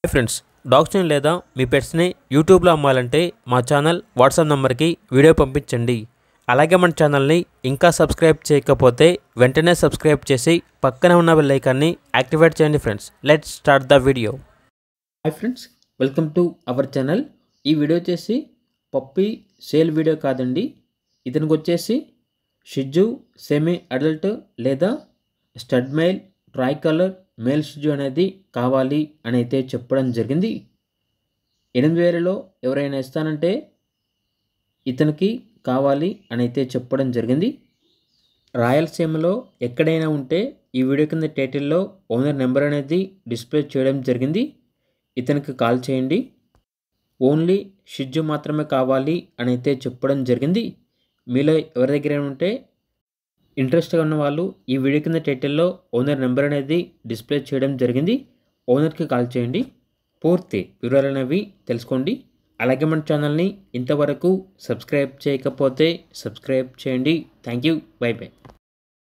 Hi friends, డాగ్స్ని లేదా మీ పెట్స్ని యూట్యూబ్లో అమ్మాలంటే మా ఛానల్ వాట్సాప్ నెంబర్కి వీడియో పంపించండి. అలాగే మన ఛానల్ని ఇంకా సబ్స్క్రైబ్ చేయకపోతే వెంటనే సబ్స్క్రైబ్ చేసి పక్కనే ఉన్న బెల్ ఐకాన్ని యాక్టివేట్ చేయండి. Friends, let's start the video. Hi friends, welcome to our channel. ఈ వీడియో వచ్చేసి పప్పీ సేల్ వీడియో కాదండి. ఇతనికి వచ్చేసి షిజ్జు సెమీ అడల్ట్ లేదా stud male tri colour male షిజ్జు అనేది కావాలి అని అయితే చెప్పడం జరిగింది. 8,000లో ఎవరైనా ఇస్తానంటే ఇతనికి కావాలి అని అయితే చెప్పడం జరిగింది. రాయలసీమలో ఎక్కడైనా ఉంటే ఈ వీడియో కింద టైటిల్లో ఓనర్ నెంబర్ అనేది డిస్ప్లే చేయడం జరిగింది. ఇతనికి కాల్ చేయండి. ఓన్లీ షిజ్జు మాత్రమే కావాలి అని అయితే చెప్పడం జరిగింది. మీలో ఎవరి దగ్గర ఉంటే ఇంట్రెస్ట్గా ఉన్న వాళ్ళు ఈ వీడియో కింద టైటిల్లో ఓనర్ నెంబర్ అనేది డిస్ప్లే చేయడం జరిగింది. ఓనర్కి కాల్ చేయండి. పూర్తి వివరాలు అనేవి తెలుసుకోండి. అలాగే మన ఛానల్ని ఇంతవరకు సబ్స్క్రైబ్ చేయకపోతే సబ్స్క్రైబ్ చేయండి. Thank you. By by.